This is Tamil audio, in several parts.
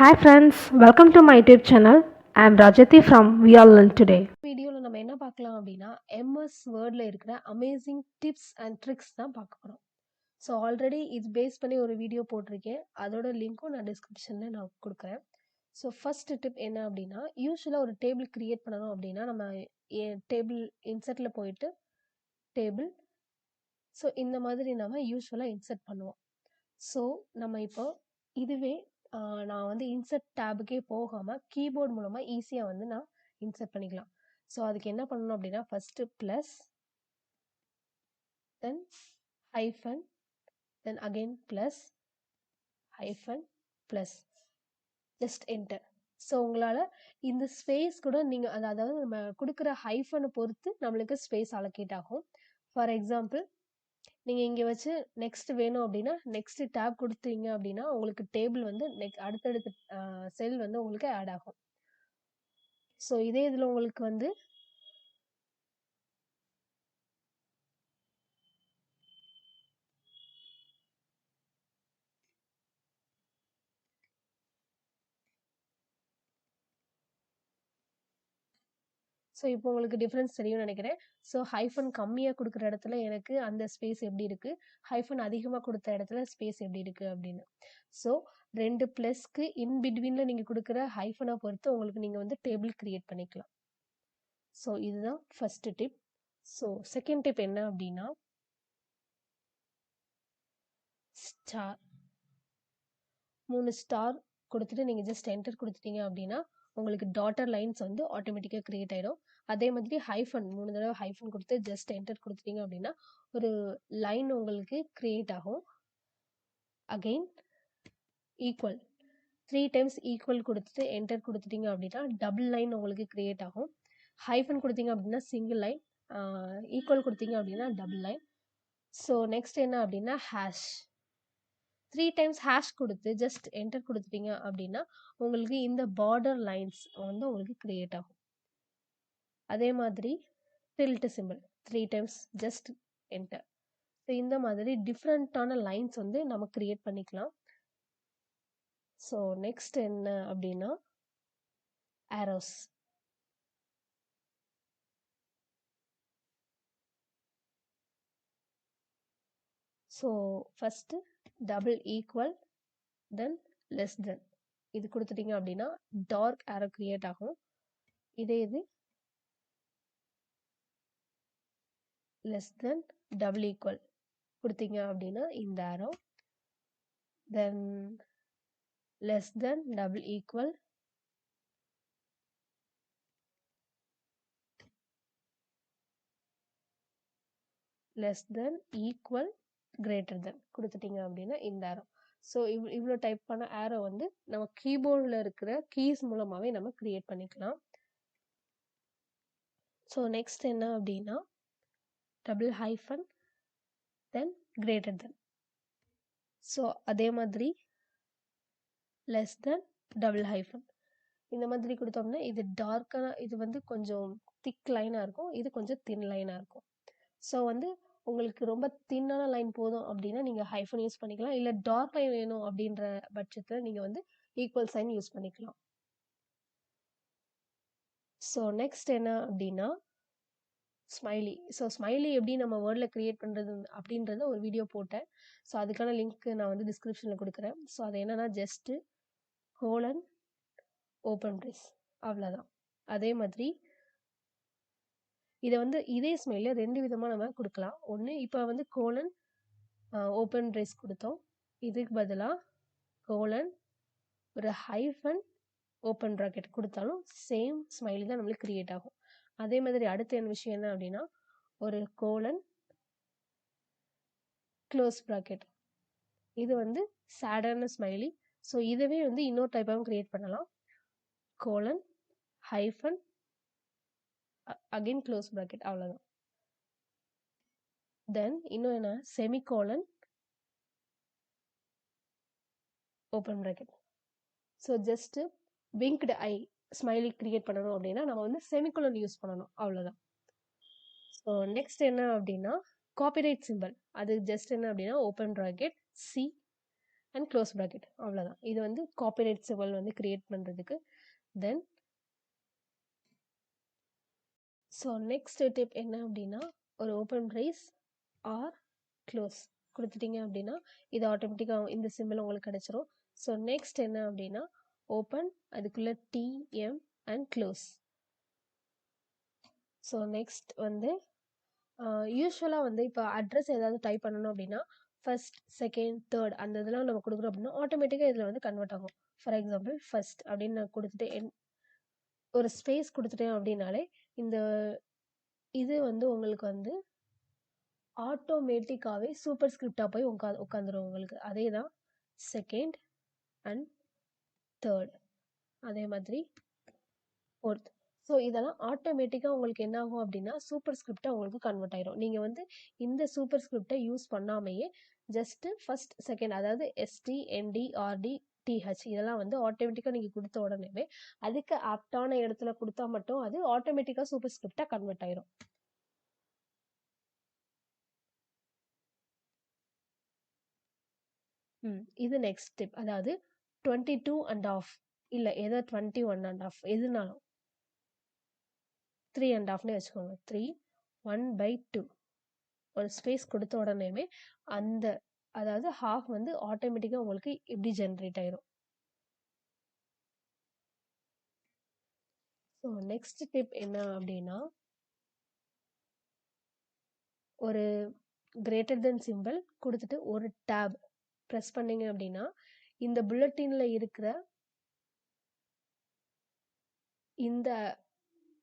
Hi friends, welcome to my YouTube channel. I am Rajati from We All Learn Today. வீடியோவில் நம்ம என்ன பார்க்கலாம் அப்படின்னா எம்எஸ் வேர்டில் இருக்கிற அமேசிங் டிப்ஸ் அண்ட் ட்ரிக்ஸ் தான் பார்க்க போகிறோம். ஸோ ஆல்ரெடி இது பேஸ் பண்ணி ஒரு வீடியோ போட்டிருக்கேன், அதோட லிங்க்கும் நான் டிஸ்கிரிப்ஷனில் நான் கொடுக்குறேன். ஸோ ஃபர்ஸ்ட் டிப் என்ன அப்படின்னா, யூஸ்வலாக ஒரு டேபிள் கிரியேட் பண்ணணும் அப்படின்னா நம்ம டேபிள் இன்சர்ட்டில் போயிட்டு டேபிள், ஸோ இந்த மாதிரி நம்ம யூஸ்வலாக இன்சர்ட் பண்ணுவோம். ஸோ நம்ம இப்போ இதுவே நான் வந்து இன்சர்ட் டேபுக்கே போகாமல் கீபோர்ட் மூலமாக ஈஸியாக வந்து நான் இன்சர்ட் பண்ணிக்கலாம். ஸோ அதுக்கு என்ன பண்ணணும் அப்படின்னா, first plus, then hyphen, then again plus, hyphen, plus, just enter. So உங்களால் இந்த ஸ்பேஸ் கூட நீங்கள் அதாவது நம்ம கொடுக்குற ஹைஃபனை பொறுத்து நம்மளுக்கு ஸ்பேஸ் அலோகேட் ஆகும். ஃபார் எக்ஸாம்பிள், நீங்கள் இங்கே வச்சு நெக்ஸ்ட் வேணும் அப்படின்னா நெக்ஸ்ட் டேப் கொடுத்தீங்க அப்படின்னா உங்களுக்கு டேபிள் வந்து அடுத்தடுத்த செல் வந்து உங்களுக்கு ஆட் ஆகும். ஸோ இதே இதில் உங்களுக்கு வந்து ஸோ இப்போ உங்களுக்கு டிஃப்ரென்ஸ் தெரியும்னு நினைக்கிறேன். ஸோ ஹைஃபன் கம்மியாக கொடுக்குற இடத்துல எனக்கு அந்த ஸ்பேஸ் எப்படி இருக்குது, ஹைஃபன் அதிகமாக கொடுத்த இடத்துல ஸ்பேஸ் எப்படி இருக்குது அப்படின்னு. ஸோ 2 ப்ளஸ்க்கு இன் பிட்வீனில் நீங்கள் கொடுக்குற ஹைஃபனை பொறுத்து உங்களுக்கு நீங்கள் வந்து டேபிள் கிரியேட் பண்ணிக்கலாம். ஸோ இதுதான் first tip. So second tip என்ன அப்படின்னா, ஸ்டார் 3 ஸ்டார் கொடுத்துட்டு நீங்கள் ஜஸ்ட் என்டர் கொடுத்துட்டீங்க அப்படின்னா உங்களுக்கு டாட்டர் லைன்ஸ் வந்து ஆட்டோமேட்டிக்காக க்ரியேட் ஆகிடும். அதே மாதிரி ஹைஃபன் 3 தடவை ஹைஃபன் கொடுத்து ஜஸ்ட் என்டர் கொடுத்துட்டீங்க அப்படின்னா ஒரு லைன் உங்களுக்கு க்ரியேட் ஆகும். அகெயின் ஈக்குவல் 3 டைம்ஸ் ஈக்குவல் கொடுத்துட்டு என்டர் கொடுத்துட்டீங்க அப்படின்னா டபுள் லைன் உங்களுக்கு க்ரியேட் ஆகும். ஹைஃபன் கொடுத்தீங்க அப்படின்னா சிங்கிள் லைன், ஈக்குவல் கொடுத்தீங்க அப்படின்னா டபுள் லைன். ஸோ நெக்ஸ்ட் என்ன அப்படின்னா ஹேஷ் 3 டைம்ஸ் ஹேஷ் கொடுத்து ஜஸ்ட் என்டர் கொடுத்துட்டீங்க அப்படின்னா உங்களுக்கு இந்த பார்டர் லைன்ஸ் வந்து உங்களுக்கு கிரியேட் ஆகும். அதே மாதிரி tilde symbol 3 times just enter. So இந்த மாதிரி டிஃப்ரெண்ட்டான லைன்ஸ் வந்து நம்ம கிரியேட் பண்ணிக்கலாம். ஸோ நெக்ஸ்ட் என்ன அப்படின்னா arrows. So first double equal தென் லெஸ் தென் இது கொடுத்துட்டீங்க அப்படின்னா டார்க் ஆரோ கிரியேட் ஆகும். இதே இது லெஸ் தென் டபுள் ஈக்குவல் கொடுத்தீங்க அப்படின்னா இந்த arrow, then less than double equal, less than equal greater than கொடுத்துட்டீங்க அப்படின்னா இந்த ஆரோ. ஸோ இவ்வளோ டைப்பான ஆரோ வந்து நம்ம கீபோர்டில் இருக்கிற கீஸ் மூலமாகவே நம்ம கிரியேட் பண்ணிக்கலாம். ஸோ நெக்ஸ்ட் என்ன அப்படின்னா டபுள் ஹைஃபன் தென் கிரேட்டர் தென். ஸோ அதே மாதிரி லெஸ் தென் டபுள் ஹைஃபன் இந்த மாதிரி கொடுத்தோம்னா இது டார்க்கான இது வந்து கொஞ்சம் திக் லைனாக இருக்கும், இது கொஞ்சம் தின் லைனாக இருக்கும். ஸோ வந்து உங்களுக்கு ரொம்ப தின்னான லைன் போதும் அப்படின்னா நீங்கள் ஹைஃபன் யூஸ் பண்ணிக்கலாம், இல்லை டார்க் லைன் வேணும் அப்படின்ற பட்சத்தில் நீங்கள் வந்து ஈக்குவல் சைன் யூஸ் பண்ணிக்கலாம். ஸோ நெக்ஸ்ட் என்ன அப்படின்னா ஸ்மைலி. ஸோ ஸ்மைலி எப்படி நம்ம வேர்டில் க்ரியேட் பண்ணுறது அப்படின்றத ஒரு வீடியோ போட்டேன். ஸோ அதுக்கான லிங்க் நான் வந்து டிஸ்கிரிப்ஷனில் கொடுக்குறேன். ஸோ அது என்னன்னா ஜஸ்ட்டு கோலன் ஓப்பன் ப்ரேஸ் அவ்வளோதான். அதே மாதிரி இதை வந்து இதே ஸ்மைலில் 2 விதமாக நம்ம கொடுக்கலாம். ஒன்று இப்போ வந்து கோலன் ஓப்பன் ப்ரேஸ் கொடுத்தோம், இதுக்கு பதிலாக கோலன் ஒரு ஹைஃபன் ஓப்பன் ப்ராக்கெட் கொடுத்தாலும் சேம் ஸ்மைலி தான் நம்மளுக்கு க்ரியேட் ஆகும். அதே மாதிரி அடுத்த என்ன விஷயம் என்ன அப்படின்னா ஒரு கோலன் க்ளோஸ் ப்ராக்கெட், இது வந்து சேடான ஸ்மைலி. ஸோ இதுவே வந்து இன்னொரு டைப்பாகவும் க்ரியேட் பண்ணலாம். Colon hyphen again close bracket அவ்வளோதான். தென் இன்னும் என்ன semicolon open bracket. So just winked eye smiley create பண்ணணும் அப்படின்னா நம்ம வந்து செமிகோலன் யூஸ் பண்ணணும், அவ்வளோதான். ஸோ நெக்ஸ்ட் என்ன அப்படின்னா காப்பிரைட் சிம்பிள். அது ஜஸ்ட் என்ன அப்படின்னா open bracket C and close bracket. அவ்வளோதான். இது வந்து காப்பிரைட் சிம்பல் வந்து கிரியேட் பண்ணுறதுக்கு. தென் ஸோ நெக்ஸ்ட் டிப் என்ன அப்படின்னா, ஒரு ஓப்பன் ப்ரைஸ் ஆர் க்ளோஸ் கொடுத்துட்டீங்க அப்படின்னா இது ஆட்டோமேட்டிக்காக இந்த சிம்பிள் உங்களுக்கு கிடைச்சிரும். ஸோ நெக்ஸ்ட் என்ன அப்படின்னா, ஓப்பன் அதுக்குள்ளே TM and close. So next வந்து யூஸ்வலாக வந்து இப்போ அட்ரஸ் ஏதாவது டைப் பண்ணணும் அப்படின்னா ஃபர்ஸ்ட், செகண்ட், தேர்ட் அந்த இதெல்லாம் நம்ம கொடுக்குறோம் அப்படின்னா ஆட்டோமேட்டிக்காக இதில் வந்து கன்வெர்ட் ஆகும். ஃபார் எக்ஸாம்பிள் ஃபர்ஸ்ட் அப்படின்னு நான் கொடுத்துட்டு ஒரு ஸ்பேஸ் கொடுத்துட்டேன் அப்படின்னாலே இந்த இது வந்து உங்களுக்கு வந்து ஆட்டோமேட்டிக்காகவே சூப்பர் ஸ்கிரிப்டாக போய் உட்காந்துரும் உங்களுக்கு. அதே தான் செகண்ட் அண்ட் தேர்ட், அதே மாதிரி ஃபோர்த். ஸோ இதெல்லாம் ஆட்டோமேட்டிக்காக உங்களுக்கு என்ன ஆகும் அப்படின்னா சூப்பர் ஸ்கிரிப்டாக உங்களுக்கு கன்வெர்ட் ஆயிரும். நீங்கள் வந்து இந்த சூப்பர் ஸ்கிரிப்டை யூஸ் பண்ணாமையே ஜஸ்ட்டு ஃபர்ஸ்ட், செகண்ட் அதாவது எஸ்டி, என்டி, ஆர்டி, டிஹெச் இதெல்லாம் வந்து ஆட்டோமேட்டிக்காக நீங்கள் கொடுத்த உடனேவே அதுக்கு ஆப்டான இடத்துல கொடுத்தா மட்டும் அது ஆட்டோமேட்டிக்காக சூப்பர் ஸ்கிரிப்டாக கன்வெர்ட் ஆயிரும். இது நெக்ஸ்ட் ஸ்டெப். அதாவது 22.5 இல்லை ஏதோ 21.5 எதுனாலும் 3.5னே வச்சுக்கோங்க. 3 1/2 ஒரு ஸ்பேஸ் கொடுத்த உடனேமே அந்த அதாவது ஹாஃப் வந்து ஆட்டோமேட்டிக்காக உங்களுக்கு இப்படி ஜென்ரேட் ஆயிரும். ஸோ நெக்ஸ்ட் டிப் என்ன அப்படின்னா, ஒரு கிரேட்டர் தென் சிம்பிள் கொடுத்துட்டு ஒரு டேப் ப்ரெஸ் பண்ணீங்க அப்படின்னா இந்த புல்லட்டின்ல இருக்கிற இந்த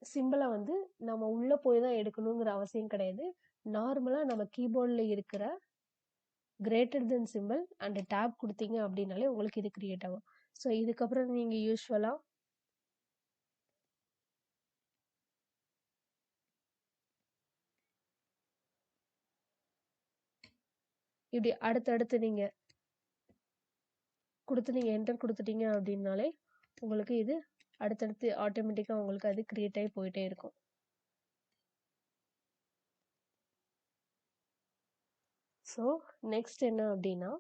சிம்பிளை வந்து நம்ம உள்ள போய் தான் எடுக்கணுங்கிற அவசியம் கிடையாது. நார்மலா நம்ம கீபோர்டில் இருக்கிற greater than symbol and tab கொடுத்தீங்க அப்படின்னாலே உங்களுக்கு இது கிரியேட் ஆகும். ஸோ இதுக்கப்புறம் நீங்க யூஸ்வலா இப்படி அடுத்தடுத்து நீங்க என்டர் கொடுத்துட்டீங்க அப்படின்னாலே உங்களுக்கு இது அடுத்தடுத்து ஆட்டோமேட்டிக்கா உங்களுக்கு அது கிரியேட் ஆகி போயிட்டே இருக்கும். ஸோ நெக்ஸ்ட் என்ன அப்படின்னா,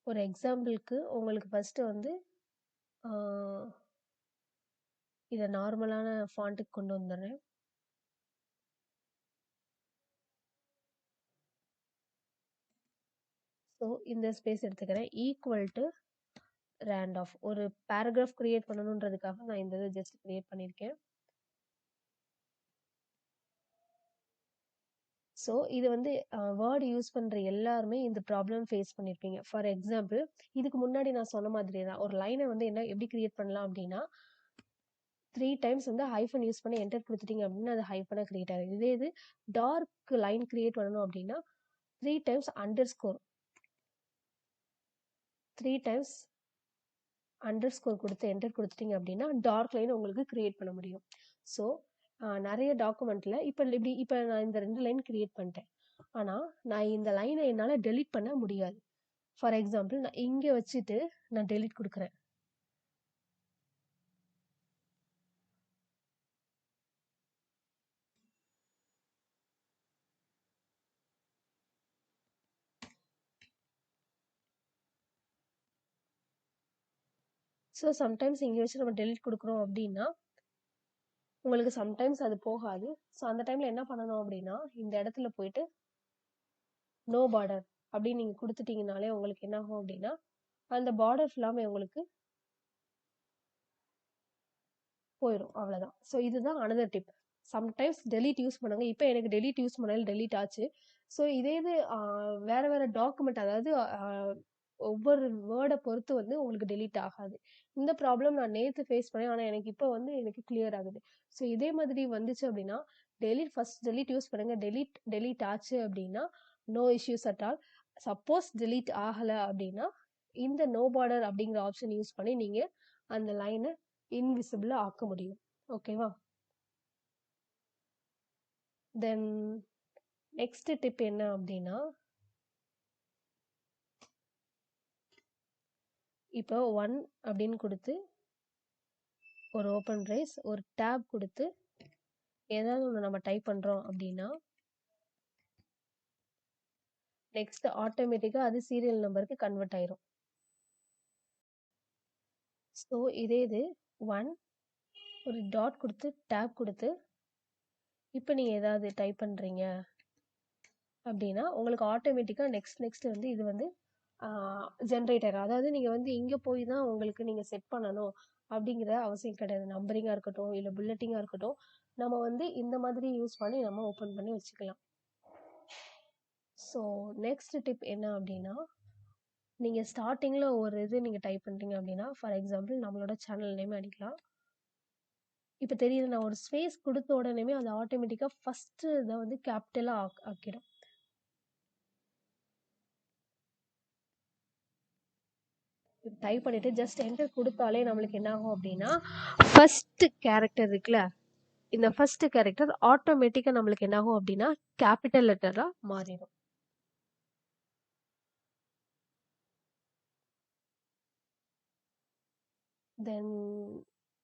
ஒரு எக்ஸாம்பிளுக்கு உங்களுக்கு ஃபர்ஸ்ட் வந்து இதை நார்மலான ஃபாண்ட்டுக்கு கொண்டு வந்துடுறேன். ஸோ இந்த ஸ்பேஸ் எடுத்துக்கிறேன். ஈக்குவல் டு ரேண்டாஃப் ஒரு பேராகிராஃப் கிரியேட் பண்ணணுன்றதுக்காக நான் இந்த இதை ஜஸ்ட் கிரியேட் பண்ணியிருக்கேன். ஸோ இது வந்து வேர்டு யூஸ் பண்ணுற எல்லாருமே இந்த ப்ராப்ளம் ஃபேஸ் பண்ணியிருப்பீங்க. ஃபார் எக்ஸாம்பிள் இதுக்கு முன்னாடி நான் சொன்ன மாதிரி தான் ஒரு லைனை வந்து என்ன எப்படி கிரியேட் பண்ணலாம் அப்படின்னா 3 டைம்ஸ் வந்து ஹைஃபன் யூஸ் பண்ணி என்டர் கொடுத்துட்டீங்க அப்படின்னா அது ஹைஃபனாக கிரியேட் ஆகுது. இதே இது டார்க் லைன் கிரியேட் பண்ணணும் அப்படின்னா 3 டைம்ஸ் அண்டர்ஸ்கோர் கொடுத்து என்டர் கொடுத்துட்டீங்க அப்படின்னா டார்க் லைன் உங்களுக்கு கிரியேட் பண்ண முடியும். ஸோ நிறைய டாக்குமெண்ட்ல இப்போ நான் இந்த 2 லைன் கிரியேட் பண்ணிட்டேன். ஆனால் நான் இந்த லைனை என்னால் டெலீட் பண்ண முடியாது. ஃபார் எக்ஸாம்பிள் நான் இங்கே வச்சுட்டு நான் டெலீட் கொடுக்குறேன். ஸோ சம்டைம்ஸ் இங்கே வச்சு நம்ம டெலீட் கொடுக்குறோம் அப்படின்னா உங்களுக்கு சம்டைம்ஸ் அது போகாது. ஸோ அந்த டைமில் என்ன பண்ணணும் அப்படின்னா இந்த இடத்துல போயிட்டு நோ பார்டர் அப்படின்னு நீங்கள் கொடுத்துட்டீங்கனாலே உங்களுக்கு என்ன ஆகும் அப்படின்னா அந்த பார்டர் ஃபுல்லாமே உங்களுக்கு போயிடும். அவ்வளோதான். ஸோ இதுதான் another tip. Sometimes delete use பண்ணுங்க. இப்போ எனக்கு டெலீட் யூஸ் பண்ணாலும் டெலீட் ஆச்சு. ஸோ இதே இது வேற வேற டாக்குமெண்ட் அதாவது ஒவ்வொரு வேர்டை பொறுத்து வந்து உங்களுக்கு டெலீட் ஆகாது. இந்த ப்ராப்ளம் நான் நேற்று ஃபேஸ் பண்ணேன். ஆனால் எனக்கு இப்போ வந்து எனக்கு கிளியர் ஆகுது. ஸோ இதே மாதிரி வந்துச்சு அப்படின்னா ஃபர்ஸ்ட் டெலீட் யூஸ் பண்ணுங்க. டெலீட் ஆச்சு அப்படின்னா no issues at all. Suppose delete ஆகலை அப்படின்னா இந்த நோ பார்டர் அப்படிங்கிற ஆப்ஷன் யூஸ் பண்ணி நீங்கள் அந்த லைனை இன்விசிபிளாக ஆக்க முடியும். ஓகேவா? தென் நெக்ஸ்ட் டிப் என்ன அப்படின்னா, இப்போ 1 அப்படின்னு கொடுத்து ஒரு ஓப்பன் ப்ரைஸ் ஒரு டேப் கொடுத்து ஏதாவது ஒண்ணு நம்ம டைப் பண்றோம் அப்படின்னா, நெக்ஸ்ட் ஆட்டோமேட்டிக்கா அது சீரியல் நம்பருக்கு கன்வெர்ட் ஆயிரும். ஸோ இதே இது 1 ஒரு டாட் குடுத்து, டேப் குடுத்து, இப்ப நீங்க ஏதாவது டைப் பண்றீங்க அப்படின்னா, உங்களுக்கு ஆட்டோமேட்டிக்கா நெக்ஸ்ட் வந்து இது வந்து ஜெனரேட்டர். அதாவது நீங்க வந்து இங்க போய் தான் உங்களுக்கு நீங்க செட் பண்ணணும் அப்படிங்கிற அவசியம் கிடையாது. நம்பரிங்கா இருக்கட்டும், இல்ல புல்லட்டிங்கா இருக்கட்டும், நம்ம வந்து இந்த மாதிரி யூஸ் பண்ணி நம்ம ஓப்பன் பண்ணி வச்சுக்கலாம். ஸோ நெக்ஸ்ட் டிப் என்ன அப்படின்னா, நீங்க ஸ்டார்ட்டிங்ல ஒரு இது நீங்க டைப் பண்றீங்க அப்படின்னா, ஃபார் எக்ஸாம்பிள் நம்மளோட சேனல் நேம் அடிக்கலாம். இப்ப தெரியுது நான் ஒரு ஸ்பேஸ் குடுத்த உடனேயுமே அது ஆட்டோமேட்டிக்கா ஃபர்ஸ்ட் இத வந்து கேப்பிட்டலா ஆக்கிடும். டைப் பண்ணிட்டு ஜஸ்ட் என்டர் குடுத்தாலே நம்மளுக்கு என்ன ஆகும் அப்படின்னா, ஃபர்ஸ்ட் கேரக்டர் இருக்குல்ல, இந்த ஃபர்ஸ்ட் கேரக்டர் ஆட்டோமேட்டிக்கா நம்மளுக்கு என்ன ஆகும் அப்படின்னா, கேப்பிட்டல் லெட்டரா மாறிடும். தென்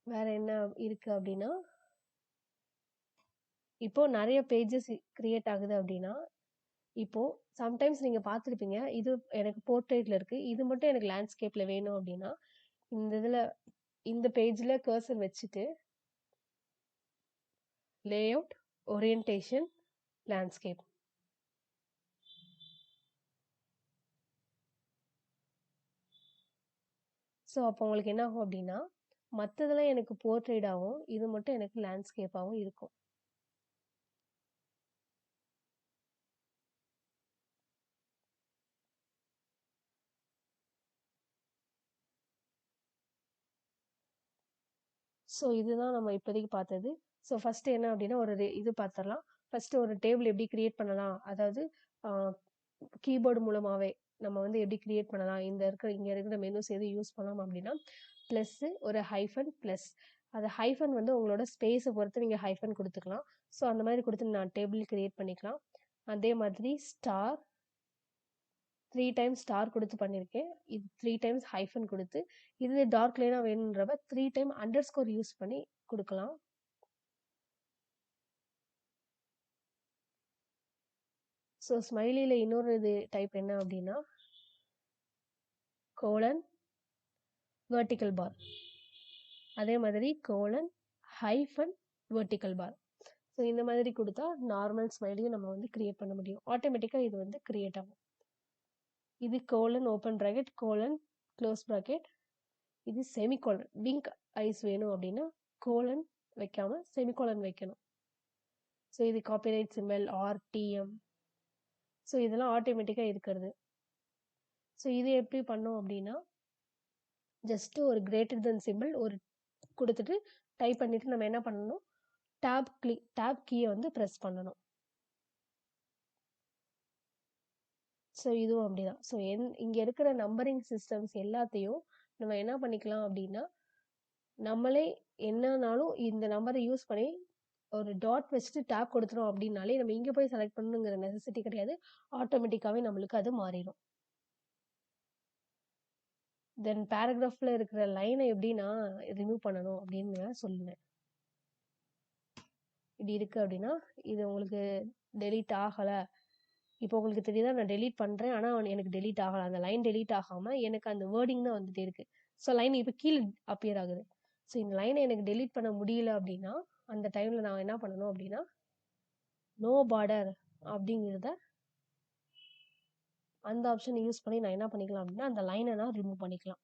வேற என்ன இருக்கு அப்படின்னா, இப்போ நெறைய பேஜஸ் கிரியேட் ஆகுது அப்படின்னா, இப்போ சம்டைம்ஸ் நீங்க பார்த்திருப்பீங்க. இது எனக்கு போர்ட்ரெய்ட்ல இருக்கு. இது மட்டும் எனக்கு லேண்ட்ஸ்கேப்ல வேணும் அப்படின்னா, இந்த இதுல இந்த பேஜ்ல கர்சர் வச்சுட்டு, லேஅவுட், ஓரியன்டேஷன், லேண்ட்ஸ்கேப். ஸோ அப்போ உங்களுக்கு என்ன ஆகும் அப்படின்னா, மத்ததெல்லாம் எனக்கு போர்ட்ரெய்டாவும், இது மட்டும் எனக்கு லேண்ட்ஸ்கேப்பாவும் இருக்கும். ஸோ இதுதான் நம்ம இப்போதைக்கு பார்த்தது. ஸோ ஃபர்ஸ்ட் என்ன அப்படின்னா, ஒரு இது பார்த்துரலாம். ஃபர்ஸ்ட் ஒரு டேபிள் எப்படி கிரியேட் பண்ணலாம்? அதாவது அ கீபோர்டு மூலமாவே நம்ம வந்து எப்படி கிரியேட் பண்ணலாம்? இங்க இருக்கிற மெனுஸ் எது யூஸ் பண்ணலாம் அப்படின்னா, பிளஸ்ஸு ஒரு ஹைஃபன் பிளஸ். அது ஹைஃபன் வந்து உங்களோட ஸ்பேஸ பொறுத்து நீங்க ஹைஃபன் குடுத்துக்கலாம். ஸோ அந்த மாதிரி குடுத்து நான் டேபிள் கிரியேட் பண்ணிக்கலாம். அதே மாதிரி ஸ்டார் 3 டைம்ஸ் ஸ்டார் குடுத்து பண்ணியிருக்கேன். இது 3 டைம்ஸ் ஹைஃபன் குடுத்து, இதுவே டார்க் லைனா வேணும்ன்றப்ப 3 டைம் அண்டர்ஸ்கோர் யூஸ் பண்ணி குடுக்கலாம். ஸோ ஸ்மைலில இன்னொரு இது டைப் என்ன அப்படின்னா, கோலன், வெர்டிகல் பார். அதே மாதிரி கோலன், ஹைஃபன், வெர்டிகல் பார். ஸோ இந்த மாதிரி குடுத்தா நார்மல் ஸ்மைலியும் நம்ம வந்து கிரியேட் பண்ண முடியும். ஆட்டோமேட்டிக்கா இது வந்து கிரியேட் ஆகும். இது colon open bracket, colon close bracket. இது செமிகோலன். விங்க் ஐஸ் வேணும் அப்படின்னா, கோலன் வைக்காம செமிகோலன் வைக்கணும். ஸோ இது காப்பிரைட் சிம்பல், ஆர்டிஎம். ஸோ இதெல்லாம் ஆட்டோமேட்டிக்கா இருக்கிறது. ஸோ இது எப்படி பண்ணோம் அப்படின்னா, ஜஸ்ட் ஒரு கிரேட்டர் தென் சிம்பல் ஒரு குடுத்துட்டு டைப் பண்ணிட்டு நம்ம என்ன பண்ணணும், டாப் கீய வந்து பிரஸ் பண்ணணும். ஸோ இதுவும் அப்படிதான். ஸோ இங்க இருக்கிற நம்பரிங் சிஸ்டம்ஸ் எல்லாத்தையும் நம்ம என்ன பண்ணிக்கலாம் அப்படின்னா, நம்மளே என்னனாலும் இந்த நம்பரை யூஸ் பண்ணி ஒரு டாட் வச்சுட்டு டேப் கொடுத்துரும் அப்படின்னாலே நம்ம இங்க போய் செலக்ட் பண்ணணுங்கிற நெசசிட்டி கிடையாது. ஆட்டோமேட்டிக்காவே நம்மளுக்கு அது மாறிடும். தென் பேராகிராஃப்ல இருக்கிற லைனை எப்படி நான் ரிமூவ் பண்ணணும் அப்படின்னு சொல்லுவேன். இப்படி இருக்கு அப்படின்னா, இது உங்களுக்கு டெலீட் ஆகல. இப்போ உங்களுக்கு தெரியுதா நான் டெலீட் பண்றேன். ஆனா எனக்கு டெலீட் ஆகல. அந்த லைன் டெலீட் ஆகாம எனக்கு அந்த வேர்டிங் தான் வந்துட்டே இருக்கு. ஸோ லைன் இப்ப கீழ அப்பியர் ஆகுது. ஸோ இந்த லைனை எனக்கு டெலீட் பண்ண முடியல அப்படின்னா, அந்த டைம்ல நான் என்ன பண்ணணும் அப்படின்னா, நோ பார்டர் அப்படிங்கிறத அந்த ஆப்ஷன் யூஸ் பண்ணி நான் என்ன பண்ணிக்கலாம் அப்படின்னா, அந்த லைனை நான் ரிமூவ் பண்ணிக்கலாம்.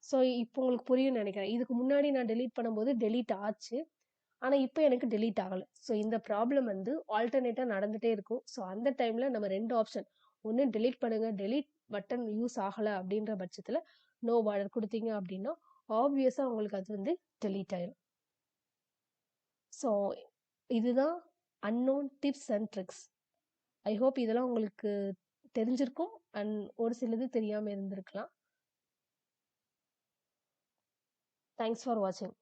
ஸோ இப்போ உங்களுக்கு புரியும்னு நினைக்கிறேன். இதுக்கு முன்னாடி நான் டெலீட் பண்ணும்போது டெலீட் ஆச்சு. ஆனா இப்ப எனக்கு டெலீட் ஆகல. ஸோ இந்த ப்ராப்ளம் வந்து ஆல்டர்னேட்டா நடந்துட்டே இருக்கும். ஸோ அந்த டைம்ல நம்ம 2 ஆப்ஷன். ஒண்ணு டெலீட் பண்ணுங்க. டெலீட் பட்டன் யூஸ் ஆகல அப்படின்ற பட்சத்துல நோ பார்டர் குடுத்தீங்க அப்படின்னா, ஆப்வியஸா உங்களுக்கு அது வந்து டெலீட் ஆயிரும். ஸோ இதுதான் unknown tips and tricks. I hope இதெல்லாம் உங்களுக்கு தெரிஞ்சிருக்கும். அண்ட் ஒரு சிலது தெரியாம இருந்திருக்கலாம். தேங்க்ஸ் ஃபார் வாட்சிங்.